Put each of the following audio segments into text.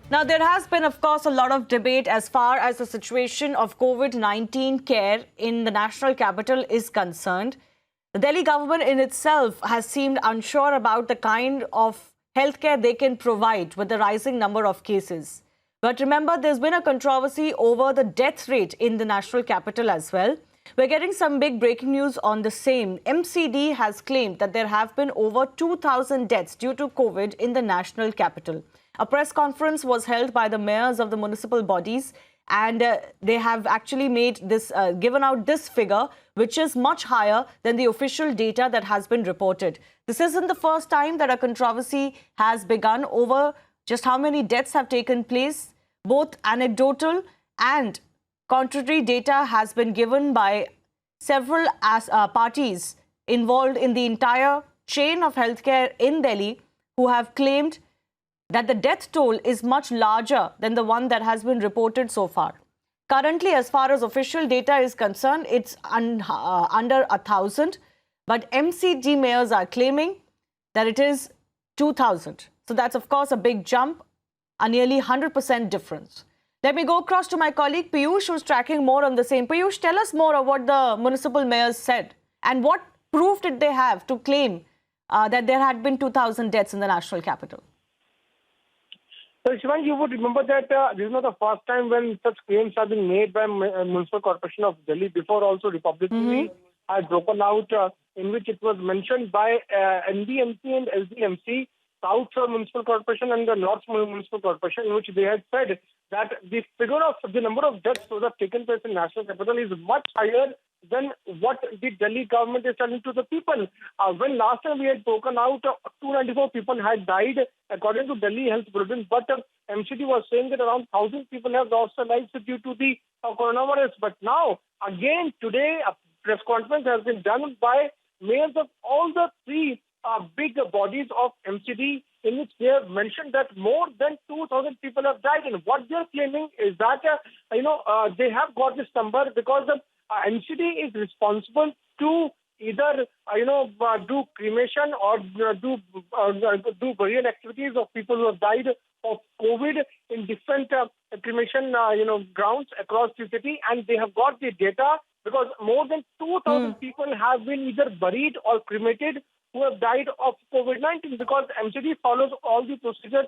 Now, there has been, of course, a lot of debate as far as the situation of COVID-19 care in the national capital is concerned. The Delhi government in itself has seemed unsure about the kind of healthcare they can provide with the rising number of cases. But remember, there's been a controversy over the death rate in the national capital as well. We're getting some big breaking news on the same. MCD has claimed that there have been over 2,000 deaths due to COVID in the national capital. A press conference was held by the mayors of the municipal bodies, and they have actually made this, given out this figure, which is much higher than the official data that has been reported. This isn't the first time that a controversy has begun over just how many deaths have taken place. Both anecdotal and contrary data has been given by several parties involved in the entire chain of healthcare in Delhi, who have claimed that the death toll is much larger than the one that has been reported so far. Currently, as far as official data is concerned, it's under 1,000, but MCD mayors are claiming that it is 2,000. So that's, of course, a big jump, a nearly 100% difference. Let me go across to my colleague Piyush, who's tracking more on the same. Piyush, tell us more of what the municipal mayors said and what proof did they have to claim that there had been 2,000 deaths in the national capital. So, Shivan, you would remember that this is not the first time when such claims have been made by Municipal Corporation of Delhi. Before also, Republic TV had broken out in which it was mentioned by NDMC and SDMC, South Municipal Corporation and the North Municipal Corporation, in which they had said that the figure of the number of deaths that have taken place in national capital is much higher than what the Delhi government is telling to the people. When last time we had broken out, 294 people had died according to Delhi Health Bulletin, but MCD was saying that around 1,000 people have lost their lives due to the coronavirus. But now, again, today, a press conference has been done by mayors of all the three big bodies of MCD, in which they have mentioned that more than 2,000 people have died. And what they are claiming is that, they have got this number because MCD is responsible to either, do cremation or do burial activities of people who have died of COVID in different cremation, grounds across the city. And they have got the data because more than 2,000 people have been either buried or cremated who have died of COVID-19, because MCD follows all the procedures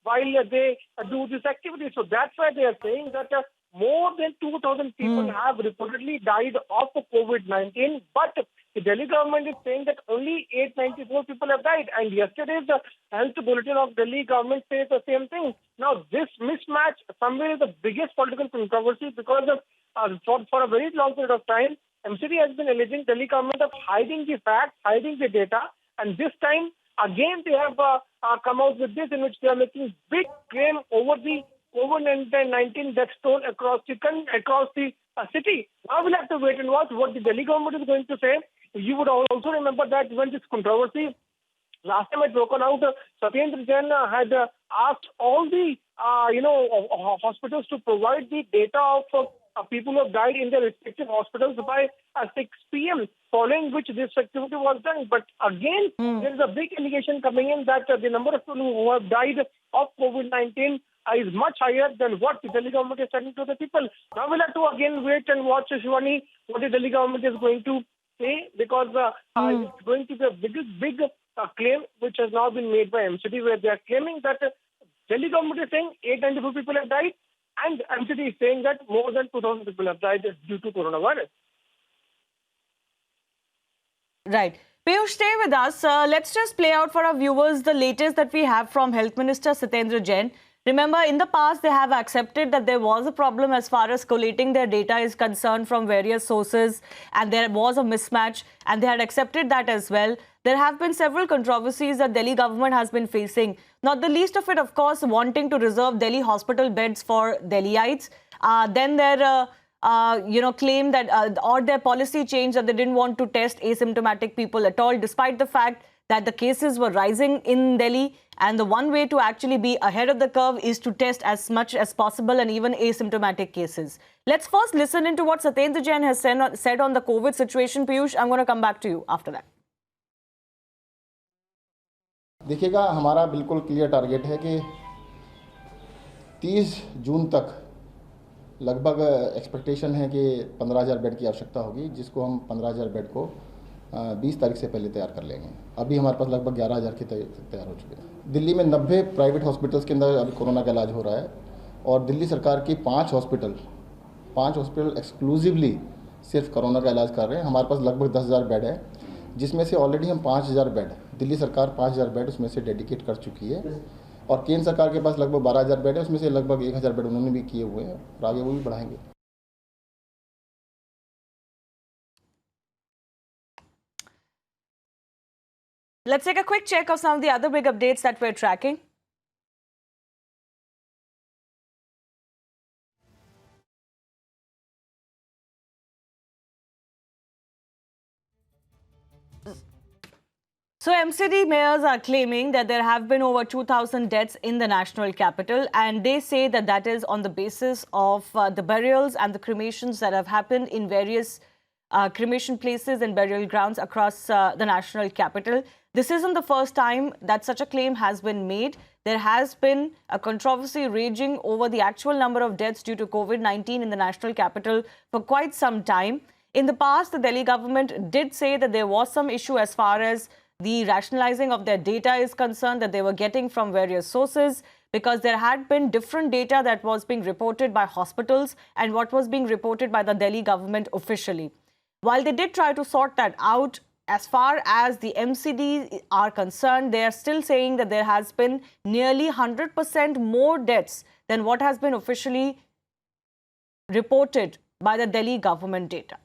while they do this activity. So that's why they are saying that more than 2,000 people have reportedly died of COVID-19, but the Delhi government is saying that only 894 people have died. And yesterday's the health bulletin of Delhi government says the same thing. Now, this mismatch somewhere is the biggest political controversy because for a very long period of time, MCD has been alleging Delhi government of hiding the facts, hiding the data, and this time again they have come out with this, in which they are making big claim over the COVID-19 death toll across the city. Now we'll have to wait and watch what the Delhi government is going to say. You would also remember that when this controversy last time had broken out, Satyendra Jain had asked all the hospitals to provide the data of people who have died in their respective hospitals by 6 p.m., following which this activity was done. But again, there is a big allegation coming in that the number of people who have died of COVID-19 is much higher than what the Delhi government is telling to the people. Now we'll have to again wait and watch, Shivani, what the Delhi government is going to say, because it's going to be a big claim which has now been made by MCD, where they are claiming that Delhi government is saying 894 people have died, and MCD is saying that more than 2,000 people have died due to coronavirus. Right. Piyush, stay with us. Let's just play out for our viewers the latest that we have from Health Minister Satyendra Jain. Remember, in the past, they have accepted that there was a problem as far as collating their data is concerned from various sources, and there was a mismatch, and they had accepted that as well. There have been several controversies that Delhi government has been facing, not the least of it, of course, wanting to reserve Delhi hospital beds for Delhiites. Then their claim that, or their policy change that they didn't want to test asymptomatic people at all, despite the fact that the cases were rising in Delhi, and the one way to actually be ahead of the curve is to test as much as possible, and even asymptomatic cases. Let's first listen into what Satyendra Jain has said on the COVID situation. Piyush, I'm going to come back to you after that. देखिएगा, हमारा बिल्कुल clear target है कि 30 जून तक लगभग expectation है कि 15,000 bed की आवश्यकता होगी, जिसको हम 15,000 बेड को 20 तारीख से पहले तैयार कर लेंगे। अभी हमारे पास लगभग 11,000 के तैयार हो चुके हैं। दिल्ली में 90 प्राइवेट हॉस्पिटल्स के अंदर अभी कोरोना का इलाज हो रहा है और दिल्ली सरकार की 5 हॉस्पिटल एक्सक्लूसिवली सिर्फ कोरोना का इलाज कर रहे हैं। हमारे पास लगभग 10,000 बेड है, जिसमें से ऑलरेडी हम 5,000 बेड, दिल्ली सरकार 5,000 बेड उसमें से डेडिकेट कर चुकी है और केंद्र सरकार के पास लगभग 12,000 बेड है, उसमें से लगभग 1,000 बेड उन्होंने भी किए हुए हैं और आगे वो भी बढ़ाएंगे। Let's take a quick check of some of the other big updates that we're tracking. So MCD mayors are claiming that there have been over 2,000 deaths in the national capital, and they say that that is on the basis of the burials and the cremations that have happened in various cremation places and burial grounds across the national capital. This isn't the first time that such a claim has been made. There has been a controversy raging over the actual number of deaths due to COVID-19 in the national capital for quite some time. In the past, the Delhi government did say that there was some issue as far as the rationalizing of their data is concerned, that they were getting from various sources, because there had been different data that was being reported by hospitals and what was being reported by the Delhi government officially. While they did try to sort that out, as far as the MCD are concerned, they are still saying that there has been nearly 100% more deaths than what has been officially reported by the Delhi government data.